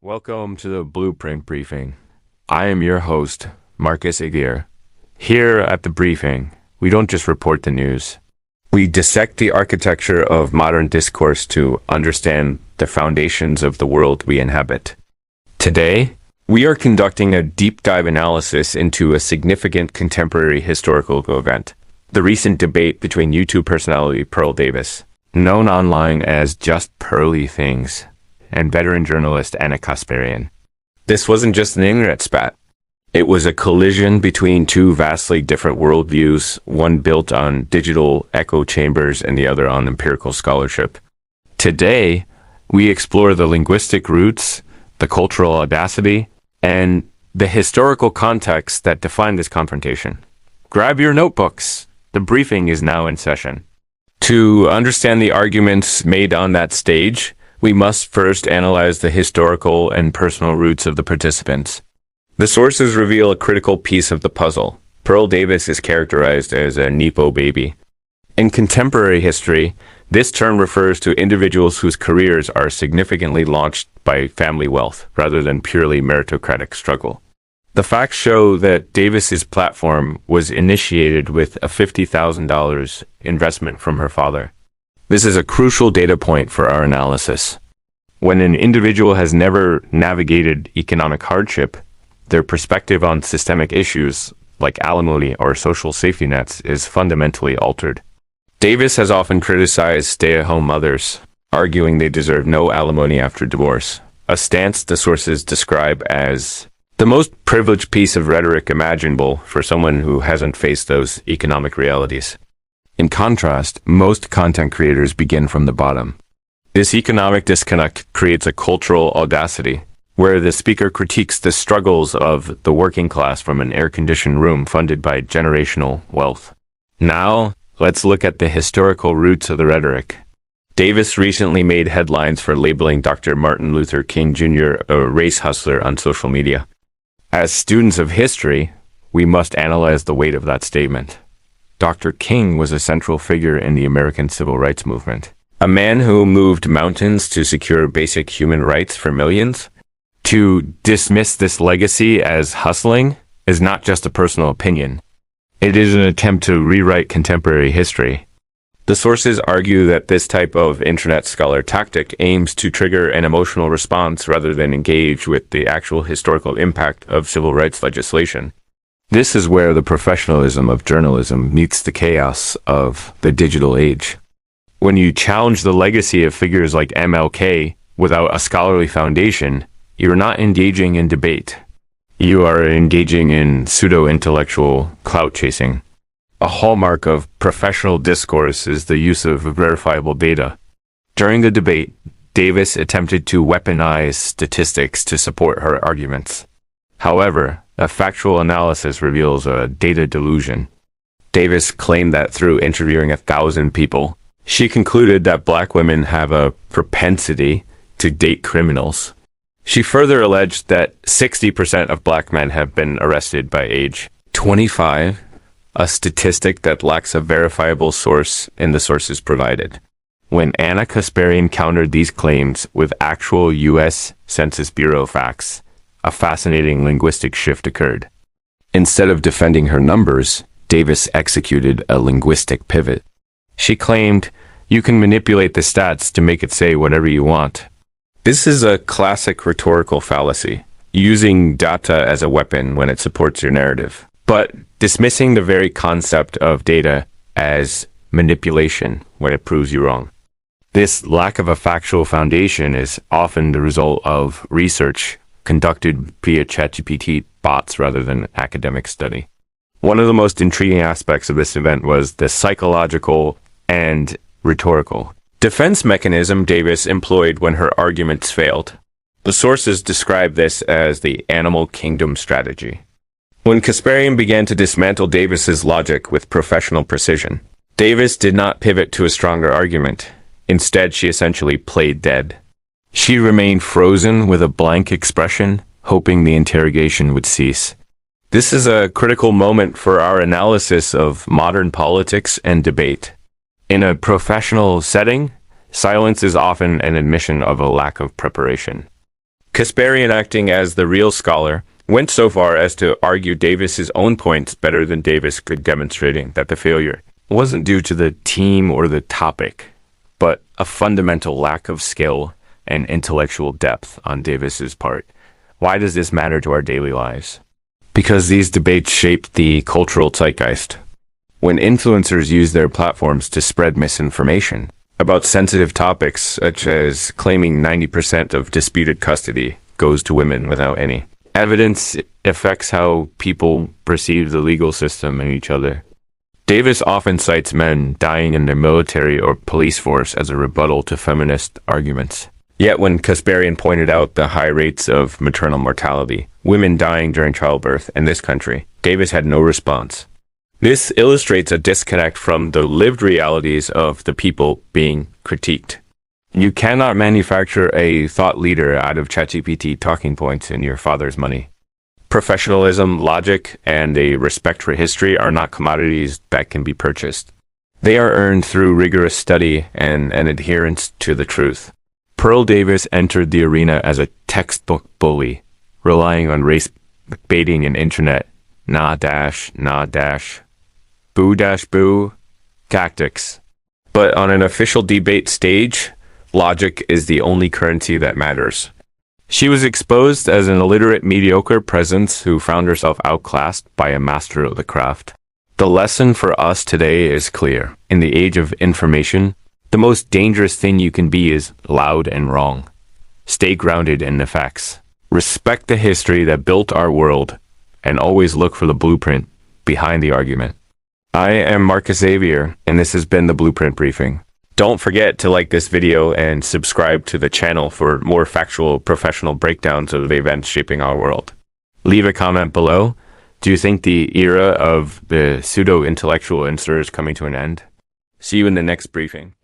Welcome to the Blueprint Briefing. I am your host, Marcus Aguirre. Here at the briefing, we don't just report the news. We dissect the architecture of modern discourse to understand the foundations of the world we inhabit. Today, we are conducting a deep dive analysis into a significant contemporary historical event, the recent debate between YouTube personality Pearl Davis, known online as Just Pearly Things, and veteran journalist Anna Kasparian. This wasn't just an internet spat. It was a collision between two vastly different worldviews, one built on digital echo chambers and the other on empirical scholarship. Today, we explore the linguistic roots, the cultural audacity, and the historical context that define this confrontation. Grab your notebooks. The briefing is now in session. To understand the arguments made on that stage, we must first analyze the historical and personal roots of the participants. The sources reveal a critical piece of the puzzle. Pearl Davis is characterized as a Nepo baby. In contemporary history, this term refers to individuals whose careers are significantly launched by family wealth rather than purely meritocratic struggle. The facts show that Davis's platform was initiated with a $50,000 investment from her father. This is a crucial data point for our analysis. When an individual has never navigated economic hardship, their perspective on systemic issues, like alimony or social safety nets, is fundamentally altered. Davis has often criticized stay-at-home mothers, arguing they deserve no alimony after divorce, a stance the sources describe as the most privileged piece of rhetoric imaginable for someone who hasn't faced those economic realities. In contrast, most content creators begin from the bottom. This economic disconnect creates a cultural audacity, where the speaker critiques the struggles of the working class from an air-conditioned room funded by generational wealth. Now, let's look at the historical roots of the rhetoric. Davis recently made headlines for labeling Dr. Martin Luther King Jr. a race hustler on social media. As students of history, we must analyze the weight of that statement. Dr. King was a central figure in the American civil rights movement, a man who moved mountains to secure basic human rights for millions. To dismiss this legacy as hustling is not just a personal opinion. It is an attempt to rewrite contemporary history. The sources argue that this type of internet scholar tactic aims to trigger an emotional response rather than engage with the actual historical impact of civil rights legislation. This is where the professionalism of journalism meets the chaos of the digital age. When you challenge the legacy of figures like MLK without a scholarly foundation, you're not engaging in debate. You are engaging in pseudo-intellectual clout chasing. A hallmark of professional discourse is the use of verifiable data. During the debate, Davis attempted to weaponize statistics to support her arguments. However, a factual analysis reveals a data delusion. Davis claimed that through interviewing 1,000 people, she concluded that black women have a propensity to date criminals. She further alleged that 60% of black men have been arrested by age 25, a statistic that lacks a verifiable source in the sources provided. When Anna Kasparian countered these claims with actual U.S. Census Bureau facts, a fascinating linguistic shift occurred. Instead of defending her numbers, Davis executed a linguistic pivot. She claimed, "You can manipulate the stats to make it say whatever you want." This is a classic rhetorical fallacy, using data as a weapon when it supports your narrative, but dismissing the very concept of data as manipulation when it proves you wrong. This lack of a factual foundation is often the result of research conducted via ChatGPT bots rather than academic study. One of the most intriguing aspects of this event was the psychological and rhetorical defense mechanism Davis employed when her arguments failed. The sources describe this as the animal kingdom strategy. When Kasparian began to dismantle Davis's logic with professional precision, Davis did not pivot to a stronger argument. Instead, she essentially played dead. She remained frozen with a blank expression, hoping the interrogation would cease. This is a critical moment for our analysis of modern politics and debate. In a professional setting, silence is often an admission of a lack of preparation. Kasparian, acting as the real scholar, went so far as to argue Davis's own points better than Davis could, demonstrating that the failure wasn't due to the team or the topic, but a fundamental lack of skill and intellectual depth on Davis's part. Why does this matter to our daily lives? Because these debates shape the cultural zeitgeist. When influencers use their platforms to spread misinformation about sensitive topics, such as claiming 90% of disputed custody goes to women without any evidence, it affects how people perceive the legal system and each other. Davis often cites men dying in the military or police force as a rebuttal to feminist arguments. Yet when Kasparian pointed out the high rates of maternal mortality, women dying during childbirth in this country, Davis had no response. This illustrates a disconnect from the lived realities of the people being critiqued. You cannot manufacture a thought leader out of ChatGPT talking points in your father's money. Professionalism, logic, and a respect for history are not commodities that can be purchased. They are earned through rigorous study and an adherence to the truth. Pearl Davis entered the arena as a textbook bully, relying on race baiting and internet boo tactics. But on an official debate stage, logic is the only currency that matters. She was exposed as an illiterate, mediocre presence who found herself outclassed by a master of the craft. The lesson for us today is clear. In the age of information, the most dangerous thing you can be is loud and wrong. Stay grounded in the facts. Respect the history that built our world, and always look for the blueprint behind the argument. I am Marcus Xavier, and this has been the Blueprint Briefing. Don't forget to like this video and subscribe to the channel for more factual, professional breakdowns of the events shaping our world. Leave a comment below. Do you think the era of the pseudo-intellectual insert is coming to an end? See you in the next briefing.